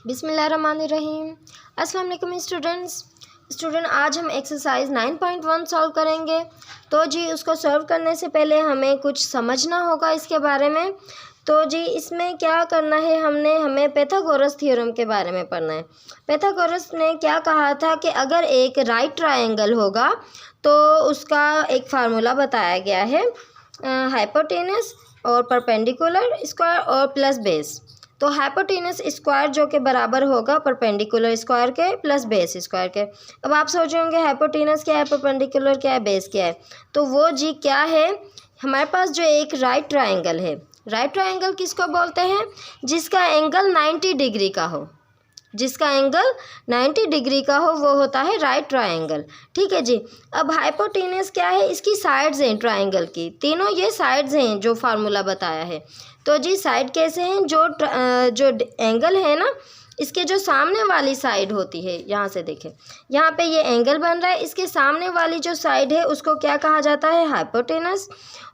बिस्मिल्लाहिर्रहमानिर्रहीम। अस्सलाम वालेकुम स्टूडेंट, आज हम एक्सरसाइज 9.1 सॉल्व करेंगे। तो जी उसको सॉल्व करने से पहले हमें कुछ समझना होगा इसके बारे में। तो जी इसमें क्या करना है, हमें पाइथागोरस थ्योरम के बारे में पढ़ना है। पाइथागोरस ने क्या कहा था कि अगर एक राइट ट्रायंगल होगा तो उसका एक फार्मूला बताया गया है, हाइपोटेनस और परपेंडिकुलर स्क्वायर और प्लस बेस। तो हाइपोटेनस स्क्वायर जो के बराबर होगा परपेंडिकुलर स्क्वायर के प्लस बेस स्क्वायर के। अब आप सोचेंगे हाइपोटेनस क्या है, परपेंडिकुलर क्या है, बेस क्या है। तो वो जी क्या है, हमारे पास जो एक राइट ट्रायंगल है, राइट ट्रायंगल किसको बोलते हैं, जिसका एंगल 90 डिग्री का हो। जिसका एंगल 90 डिग्री का हो वो होता है राइट ट्रायंगल। ठीक है जी। अब हाइपोटेनस क्या है, इसकी साइड्स हैं ट्रायंगल की, तीनों ये साइड्स हैं जो फार्मूला बताया है। तो जी साइड कैसे हैं, जो एंगल है ना, इसके जो सामने वाली साइड होती है, यहाँ से देखें, यहाँ पे ये एंगल बन रहा है, इसके सामने वाली जो साइड है उसको क्या कहा जाता है, हाइपोटेनस।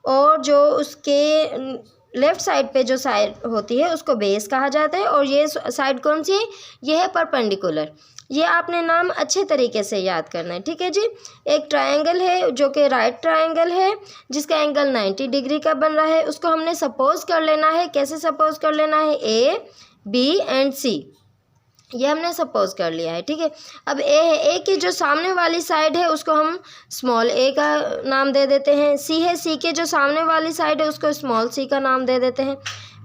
और जो उसके लेफ़्ट साइड पे जो साइड होती है उसको बेस कहा जाता है। और ये साइड कौन सी है, ये है परपेंडिकुलर। ये आपने नाम अच्छे तरीके से याद करना है। ठीक है जी। एक ट्रायंगल है जो कि राइट ट्रायंगल है, जिसका एंगल 90 डिग्री का बन रहा है। उसको हमने सपोज कर लेना है। कैसे सपोज कर लेना है, ए बी एंड सी, ये हमने सपोज कर लिया है। ठीक है। अब ए है, ए की जो सामने वाली साइड है उसको हम स्मॉल ए का नाम दे देते हैं। सी है, सी के जो सामने वाली साइड है उसको स्मॉल सी का नाम दे देते हैं।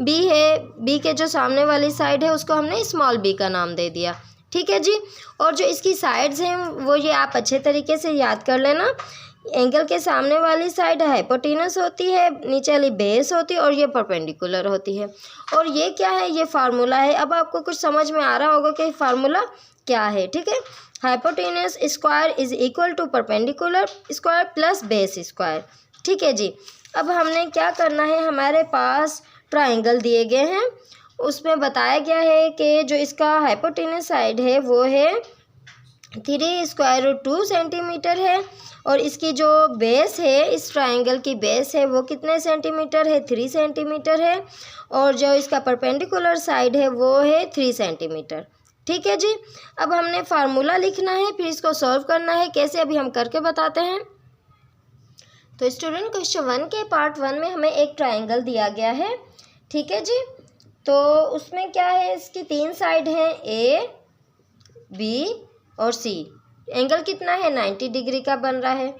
बी है, बी के जो सामने वाली साइड है उसको हमने स्मॉल बी का नाम दे दिया। ठीक है जी। और जो इसकी साइड्स हैं वो ये आप अच्छे तरीके से याद कर लेना। एंगल के सामने वाली साइड हाइपोटेनस होती है, नीचे वाली बेस होती है और ये परपेंडिकुलर होती है। और ये क्या है, ये फार्मूला है। अब आपको कुछ समझ में आ रहा होगा कि फार्मूला क्या है। ठीक है। Hypotenuse square is equal to perpendicular square plus base square. ठीक है जी। अब हमने क्या करना है, हमारे पास ट्राइंगल दिए गए हैं, उसमें बताया गया है कि जो इसका हाइपोटेनस साइड है वो है 3√2 सेंटीमीटर है। और इसकी जो बेस है, इस ट्रायंगल की बेस है वो कितने सेंटीमीटर है, 3 सेंटीमीटर है। और जो इसका परपेंडिकुलर साइड है वो है 3 सेंटीमीटर। ठीक है जी। अब हमने फार्मूला लिखना है, फिर इसको सॉल्व करना है। कैसे, अभी हम करके बताते हैं। तो स्टूडेंट क्वेश्चन 1 के पार्ट 1 में हमें एक ट्रायंगल दिया गया है। ठीक है जी। तो उसमें क्या है, इसकी 3 साइड हैं, ए बी और सी। एंगल कितना है, 90 डिग्री का बन रहा है।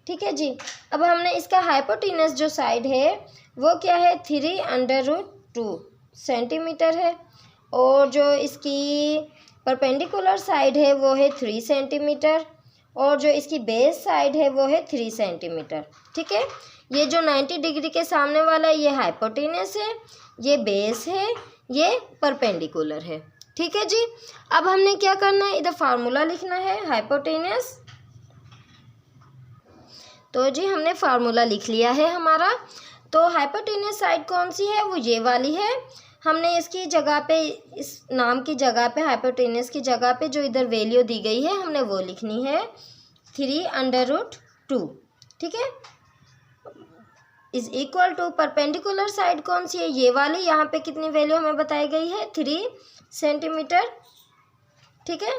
ठीक है जी। अब हमने इसका हाइपोटेनस जो साइड है वो क्या है, 3√2 सेंटीमीटर है। और जो इसकी परपेंडिकुलर साइड है वो है 3 सेंटीमीटर। और जो इसकी बेस साइड है वो है 3 सेंटीमीटर। ठीक है। ये जो 90 डिग्री के सामने वाला है ये हाइपोटेनस है, ये बेस है, ये परपेंडिकुलर है। ठीक है जी। अब हमने क्या करना है, इधर फार्मूला लिखना है हाइपोटेनस। तो जी हमने फार्मूला लिख लिया है हमारा। तो हाइपोटेनस साइड कौन सी है, वो ये वाली है। हमने इसकी जगह पे, इस नाम की जगह पे, हाइपोटेनस की जगह पे जो इधर वैल्यू दी गई है हमने वो लिखनी है 3√2। ठीक है। Is equal to perpendicular side कौन सी है, ये वाली। यहाँ पे कितनी वैल्यू हमें बताई गई है, 3 सेंटीमीटर। ठीक है।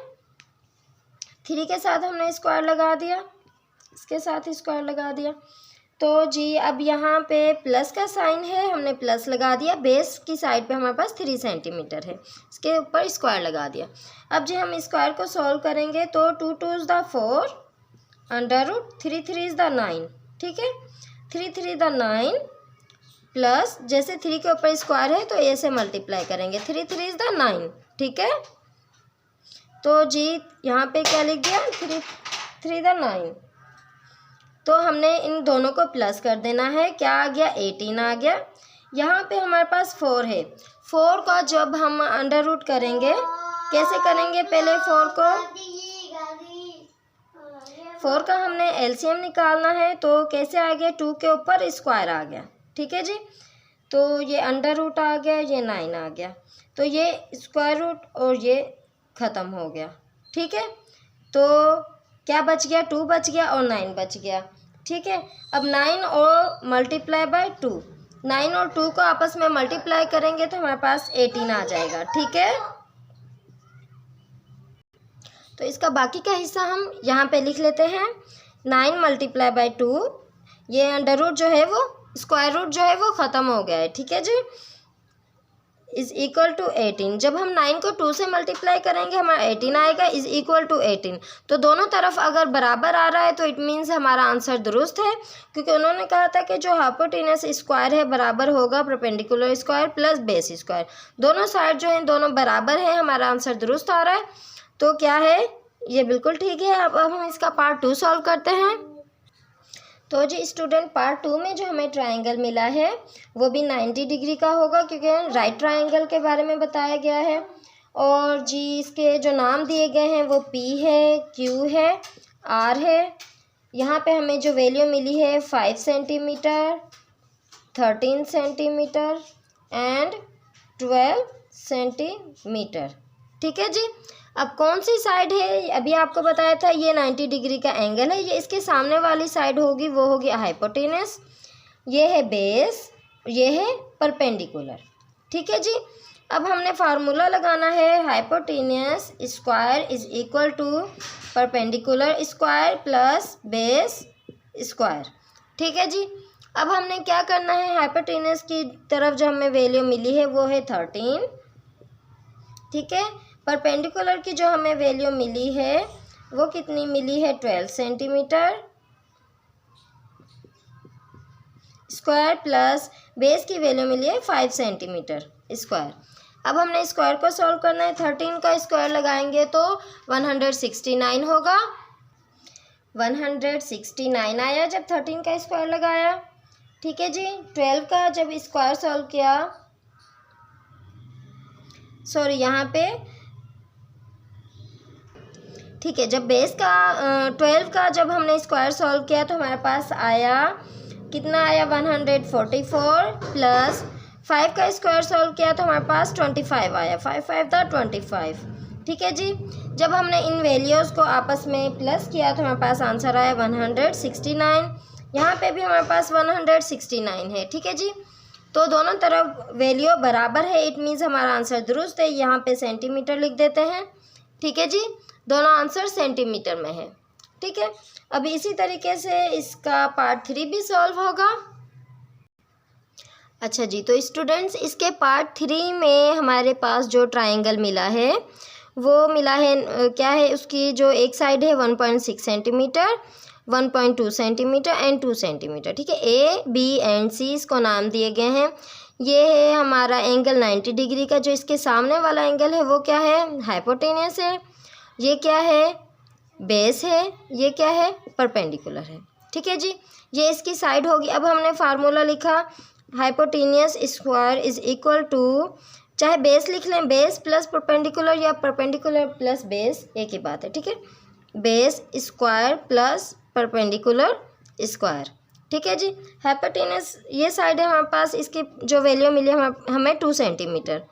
3 के साथ हमने स्क्वायर लगा दिया, इसके साथ स्क्वायर लगा दिया। तो जी अब यहाँ पे प्लस का साइन है, हमने प्लस लगा दिया। बेस की साइड पे हमारे पास 3 सेंटीमीटर है, इसके ऊपर स्क्वायर लगा दिया। अब जी हम स्क्वायर को सॉल्व करेंगे तो 2 2 = 4, √3 3 = 9। ठीक है। 3 3 = 9 प्लस, जैसे 3 के ऊपर स्क्वायर है तो ए से मल्टीप्लाई करेंगे, 3 3 = 9। ठीक है। तो जी यहाँ पे क्या लिख दिया, 3 3 = 9। तो हमने इन दोनों को प्लस कर देना है, क्या आ गया, 18 आ गया। यहाँ पे हमारे पास 4 है, 4 का जब हम अंडर रूट करेंगे, कैसे करेंगे, पहले 4 का हमने एलसीएम निकालना है। तो कैसे आ गया, 2 के ऊपर स्क्वायर आ गया। ठीक है जी। तो ये अंडर रूट आ गया, ये 9 आ गया। तो ये स्क्वायर रूट और ये ख़त्म हो गया। ठीक है। तो क्या बच गया, 2 बच गया और 9 बच गया। ठीक है। अब 9 और मल्टीप्लाई बाय 2, 9 और 2 को आपस में मल्टीप्लाई करेंगे तो हमारे पास 18 आ जाएगा। ठीक है। तो इसका बाकी का हिस्सा हम यहाँ पे लिख लेते हैं। 9 मल्टीप्लाई बाई 2, ये अंडर रूट जो है वो स्क्वायर रूट जो है वो ख़त्म हो गया है, ठीक है जी, इज़ इक्वल टू 18। जब हम 9 को 2 से मल्टीप्लाई करेंगे हमारा 18 आएगा, इज़ इक्वल टू 18। तो दोनों तरफ अगर बराबर आ रहा है तो इट मीन्स हमारा आंसर दुरुस्त है, क्योंकि उन्होंने कहा था कि जो हाइपोटेनस स्क्वायर है बराबर होगा perpendicular square plus base square. दोनों साइड जो है दोनों बराबर है, हमारा आंसर दुरुस्त आ रहा है। तो क्या है, ये बिल्कुल ठीक है। अब हम इसका पार्ट 2 सॉल्व करते हैं। तो जी स्टूडेंट, पार्ट 2 में जो हमें ट्रायंगल मिला है वो भी 90 डिग्री का होगा, क्योंकि राइट ट्रायंगल के बारे में बताया गया है। और जी इसके जो नाम दिए गए हैं वो P है, Q है, R है। यहाँ पे हमें जो वैल्यू मिली है 5 सेंटीमीटर, 13 सेंटीमीटर एंड 12 सेंटीमीटर, ठीक है जी। अब कौन सी साइड है, अभी आपको बताया था ये 90 डिग्री का एंगल है, ये इसके सामने वाली साइड होगी, वो होगी हाइपोटेनस, ये है बेस, ये है परपेंडिकुलर, ठीक है जी। अब हमने फार्मूला लगाना है, hypotenuse square is equal to perpendicular square plus base square, ठीक है जी। अब हमने क्या करना है, हाइपोटेनस की तरफ जो हमें वैल्यू मिली है वो है 13, ठीक है। परपेंडिकुलर की जो हमें वैल्यू मिली है वो कितनी मिली है, 12 सेंटीमीटर स्क्वायर प्लस बेस की वैल्यू मिली है 5 सेंटीमीटर स्क्वायर। अब हमने स्क्वायर को सॉल्व करना है, 13 का स्क्वायर लगाएंगे तो 169 होगा, 169 आया जब 13 का स्क्वायर लगाया, ठीक है जी। 12 का जब स्क्वायर सॉल्व किया, सॉरी यहाँ पे, ठीक है, जब बेस का 12 का जब हमने स्क्वायर सॉल्व किया तो हमारे पास आया कितना आया, 144 प्लस 5 का स्क्वायर सॉल्व किया तो हमारे पास 25 आया, 5 5 था 25, ठीक है जी। जब हमने इन वैल्यूज़ को आपस में प्लस किया तो हमारे पास आंसर आया 169। यहाँ पे भी हमारे पास 169 है, ठीक है जी। तो दोनों तरफ वैल्यू बराबर है, इट मीन्स हमारा आंसर दुरुस्त है। यहाँ पे सेंटीमीटर लिख देते हैं, ठीक है जी, दोनों आंसर सेंटीमीटर में है, ठीक है। अब इसी तरीके से इसका पार्ट 3 भी सॉल्व होगा। अच्छा जी, तो स्टूडेंट्स इसके पार्ट 3 में हमारे पास जो ट्रायंगल मिला है वो मिला है, क्या है, उसकी जो एक साइड है 1.6 सेंटीमीटर, 1.2 सेंटीमीटर एंड 2 सेंटीमीटर, ठीक है। A, B एंड C इसको नाम दिए गए हैं। ये है हमारा एंगल 90 डिग्री का, जो इसके सामने वाला एंगल है वो क्या है, हाइपोटेनस है, ये क्या है, बेस है, ये क्या है, परपेंडिकुलर है, ठीक है जी। ये इसकी साइड होगी। अब हमने फार्मूला लिखा, hypotenuse square is equal to, चाहे बेस लिख लें, बेस प्लस परपेंडिकुलर या परपेंडिकुलर प्लस बेस, एक ही बात है, ठीक है। Base square plus perpendicular square, ठीक है जी। हाइपोटेनस ये साइड है हमारे पास, इसकी जो वैल्यू मिली हमें 2 सेंटीमीटर,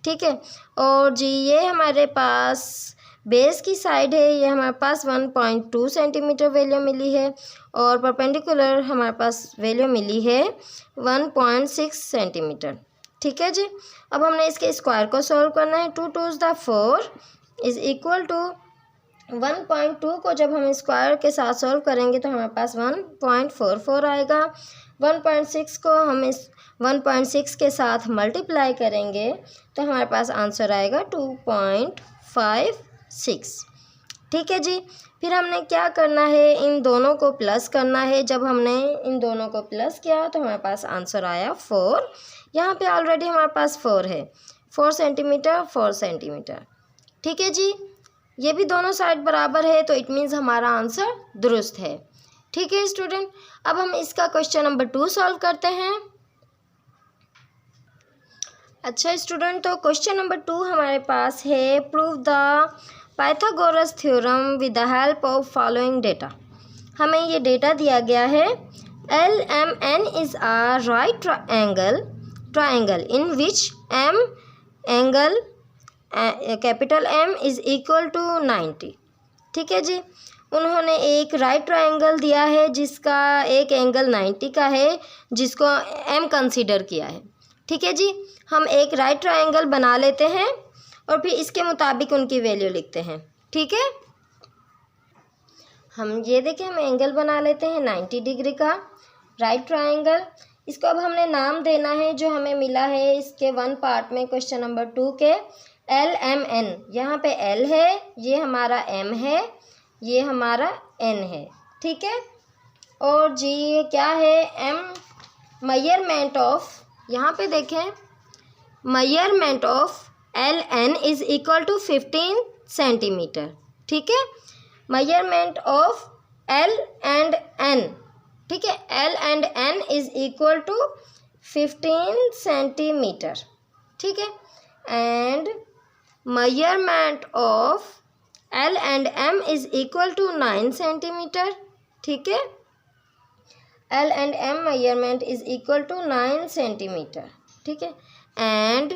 ठीक है। और जी ये हमारे पास बेस की साइड है, ये हमारे पास 1.2 सेंटीमीटर वैल्यू मिली है, और परपेंडिकुलर हमारे पास वैल्यू मिली है 1.6 सेंटीमीटर, ठीक है जी। अब हमने इसके स्क्वायर को सॉल्व करना है, 2 2 = 4 इज इक्वल टू 1.2 को जब हम स्क्वायर के साथ सॉल्व करेंगे तो हमारे पास 1.44 आएगा। 1.6 को हम इस 1.6 के साथ मल्टीप्लाई करेंगे तो हमारे पास आंसर आएगा 2.56, ठीक है जी। फिर हमने क्या करना है, इन दोनों को प्लस करना है। जब हमने इन दोनों को प्लस किया तो हमारे पास आंसर आया 4। यहाँ पे ऑलरेडी हमारे पास 4 है, 4 सेंटीमीटर 4 सेंटीमीटर, ठीक है जी। ये भी दोनों साइड बराबर है, तो इट मीन्स हमारा आंसर दुरुस्त है, ठीक है स्टूडेंट। अब हम इसका क्वेश्चन नंबर 2 सॉल्व करते हैं। अच्छा स्टूडेंट, तो क्वेश्चन नंबर 2 हमारे पास है, prove the Pythagoras theorem with the help of following data. हमें ये डेटा दिया गया है, LMN is a right triangle in which M angle capital M is equal to 90, ठीक है जी। उन्होंने एक राइट ट्रायंगल दिया है जिसका एक एंगल 90 का है, जिसको M कंसीडर किया है, ठीक है जी। हम एक राइट ट्रायंगल बना लेते हैं और फिर इसके मुताबिक उनकी वैल्यू लिखते हैं, ठीक है। हम ये देखिए हम एंगल बना लेते हैं 90 डिग्री का राइट ट्रायंगल। इसको अब हमने नाम देना है जो हमें मिला है इसके 1 पार्ट में क्वेश्चन नंबर 2 के LMN। यहाँ पे L है, ये हमारा M है, ये हमारा N है, ठीक है। और जी ये क्या है M मेजरमेंट ऑफ, यहाँ पे देखें measurement of LN is equal to 15 centimetre, ठीक है। Measurement of L and N, ठीक है, L and N is equal to 15 centimetre, ठीक है। And measurement of L and M is equal to 9 centimetre, ठीक है। L and M measurement is equal to 9 centimetre, ठीक है। And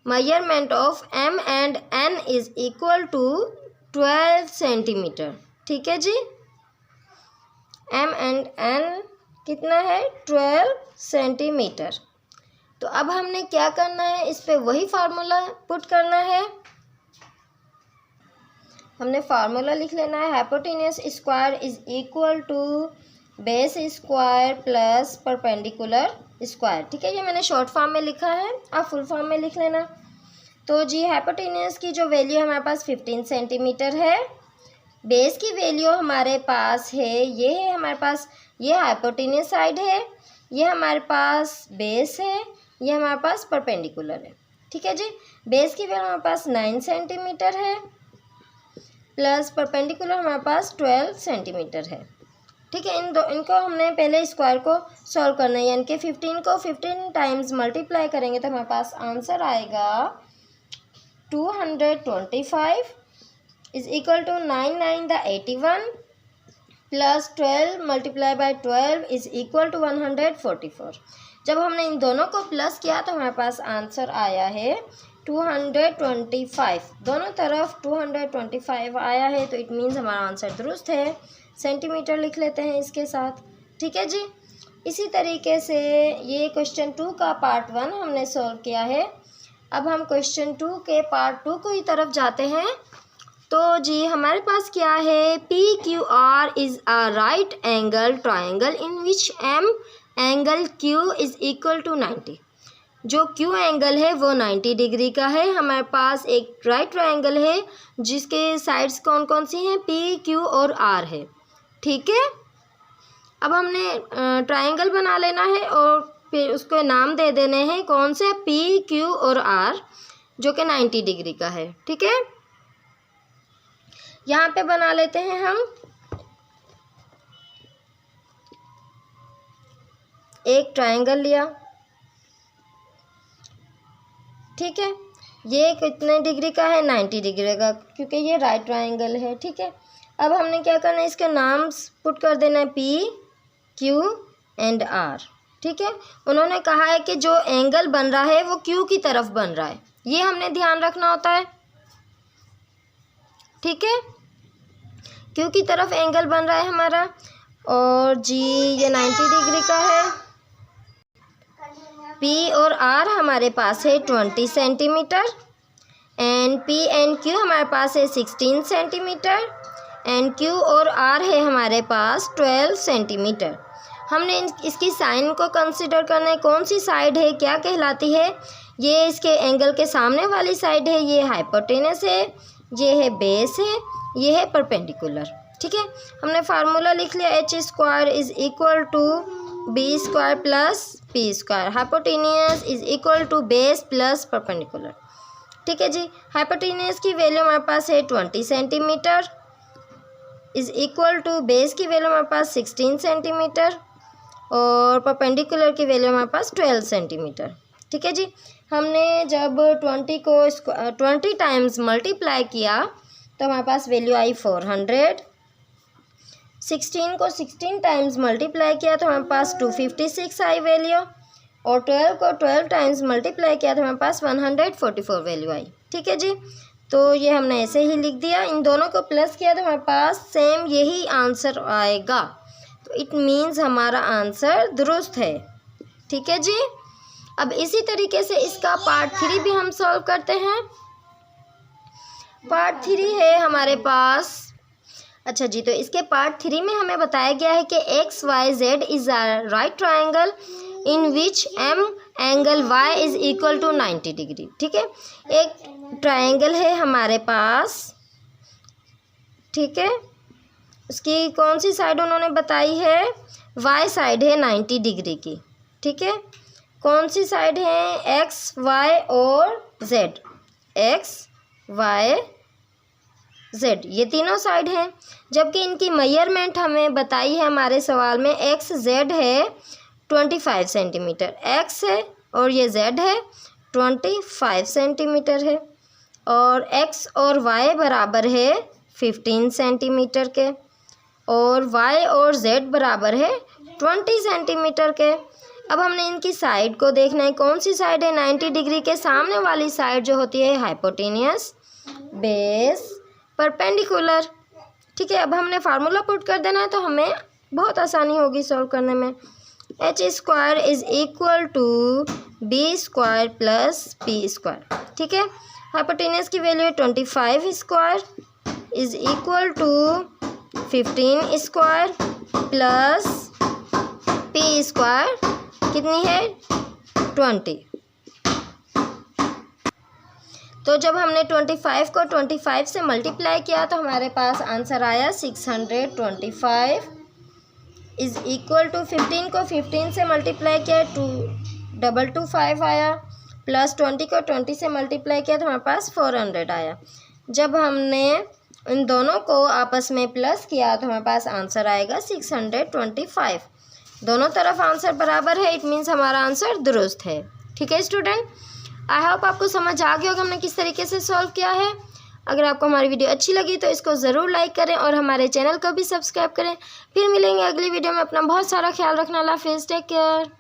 measurement of M and N is equal to 12 centimetre, ठीक है जी। M and N कितना है 12 centimetre. तो अब हमने क्या करना है, इस पे वही फार्मूला पुट करना है। हमने फार्मूला लिख लेना है, hypotenuse square is equal to base square plus perpendicular square, ठीक है। ये मैंने शॉर्ट फॉर्म में लिखा है, आप फुल फॉर्म में लिख लेना। तो जी हाइपोटेन्यूस की जो वैल्यू हमारे पास 15 सेंटीमीटर है, बेस की वैल्यू हमारे पास है, ये है हमारे पास, ये हाइपोटेन्यूस साइड है, ये हमारे पास बेस है, ये हमारे पास परपेंडिकुलर है, ठीक है जी। बेस की वैल्यू हमारे पास 9 सेंटीमीटर है प्लस परपेंडिकुलर हमारे पास 12 सेंटीमीटर है, ठीक है। इनको हमने पहले स्क्वायर को सॉल्व करना है, यानी कि 15 को 15 टाइम्स मल्टीप्लाई करेंगे तो हमारे पास आंसर आएगा 225 is equal to 9 9 the 81 plus 12 multiply by 12 is equal to 144। जब हमने इन दोनों को प्लस किया तो हमारे पास आंसर आया है 225, दोनों तरफ 225 आया है, तो इट मीन्स हमारा आंसर दुरुस्त है। सेंटीमीटर लिख लेते हैं इसके साथ, ठीक है जी। इसी तरीके से ये क्वेश्चन 2 का पार्ट 1 हमने सॉल्व किया है। अब हम क्वेश्चन 2 के पार्ट 2 की तरफ जाते हैं। तो जी हमारे पास क्या है, PQR is a right angle triangle in which M angle Q is equal to 90। जो Q एंगल है वो 90 डिग्री का है। हमारे पास एक राइट ट्राइंगल है जिसके साइड्स कौन कौन सी हैं, P, Q और R है, ठीक है। अब हमने ट्राइंगल बना लेना है और फिर उसको नाम दे देने हैं कौन से, P, Q और R, जो कि 90 डिग्री का है, ठीक है। यहाँ पे बना लेते हैं हम एक ट्राइंगल लिया, ठीक है। ये कितने डिग्री का है, 90 डिग्री का, क्योंकि ये राइट ट्राइंगल है, ठीक है। अब हमने क्या करना है, इसके नाम पुट कर देना है P, Q एंड R, ठीक है। उन्होंने कहा है कि जो एंगल बन रहा है वो Q की तरफ बन रहा है, ये हमने ध्यान रखना होता है, ठीक है। Q की तरफ एंगल बन रहा है हमारा, और जी ये 90 डिग्री का है। P और R हमारे पास है 20 centimetre and P and Q हमारे पास है 16 सेंटीमीटर एंड Q और R है हमारे पास 12 सेंटीमीटर। हमने इसकी साइन को कंसिडर करना है, कौन सी साइड है, क्या कहलाती है। ये इसके एंगल के सामने वाली साइड है, ये हाइपोटेनस है, ये है बेस है, ये है परपेंडिकुलर, ठीक है। हमने फार्मूला लिख लिया, H square is equal to B square plus P square. Hypotenuse is equal to base plus perpendicular, ठीक है जी। हाइपोटेनियस की वैल्यू हमारे पास है 20 centimetre is equal to base की वैल्यू हमारे पास 16 सेंटीमीटर और परपेंडिकुलर की वैल्यू हमारे पास 12 सेंटीमीटर, ठीक है जी। हमने जब 20 को 20 टाइम्स मल्टीप्लाई किया तो हमारे पास वैल्यू आई 400। 16 को 16 टाइम्स मल्टीप्लाई किया तो हमारे पास 256 आई वैल्यू, और 12 को 12 टाइम्स मल्टीप्लाई किया तो हमारे पास 144 वैल्यू आई, ठीक है जी। तो ये हमने ऐसे ही लिख दिया, इन दोनों को प्लस किया तो हमारे पास सेम यही आंसर आएगा, तो इट मीन्स हमारा आंसर दुरुस्त है, ठीक है जी। अब इसी तरीके से इसका पार्ट 3 भी हम सॉल्व करते हैं। पार्ट 3 है हमारे पास अच्छा जी, तो इसके पार्ट 3 में हमें बताया गया है कि X Y Z is a right triangle in which M angle Y is equal to 90 degree. ठीक है, एक ट्राइंगल है हमारे पास, ठीक है, उसकी कौन सी साइड उन्होंने बताई है, वाई साइड है 90 डिग्री की। ठीक है, कौन सी साइड है, एक्स वाई और जेड, एक्स वाई जेड, ये तीनों साइड हैं। जबकि इनकी मेजरमेंट हमें बताई है हमारे सवाल में, एक्स जेड है 25 सेंटीमीटर, एक्स है और ये जेड है 25 सेंटीमीटर है, और एक्स और वाई बराबर है 15 सेंटीमीटर के, और वाई और जेड बराबर है 20 सेंटीमीटर के। अब हमने इनकी साइड को देखना है, कौन सी साइड है, 90 डिग्री के सामने वाली साइड जो होती है हाइपोटेनियस बेस परपेंडिकुलर। ठीक है, अब हमने फार्मूला पुट कर देना है तो हमें बहुत आसानी होगी सॉल्व करने में। H square is equal to B square plus P square. ठीक है, हाइपोटेनियस की वैल्यू है 25 square is equal to 15 square plus P square कितनी है 20। तो जब हमने 25 को 25 से मल्टीप्लाई किया तो हमारे पास आंसर आया 625 इज इक्वल टू 15 को 15 से मल्टीप्लाई किया 2225 आया, प्लस 20 को 20 से मल्टीप्लाई किया तो हमारे पास 400 आया। जब हमने इन दोनों को आपस में प्लस किया तो हमारे पास आंसर आएगा 625। दोनों तरफ आंसर बराबर है, इट मीन्स हमारा आंसर दुरुस्त है। ठीक है स्टूडेंट, आई होप आपको समझ आ गया होगा हमने किस तरीके से सॉल्व किया है। अगर आपको हमारी वीडियो अच्छी लगी तो इसको ज़रूर लाइक करें और हमारे चैनल को भी सब्सक्राइब करें। फिर मिलेंगे अगली वीडियो में। अपना बहुत सारा ख्याल रखना। अल्लाह हाफिज़, टेक केयर।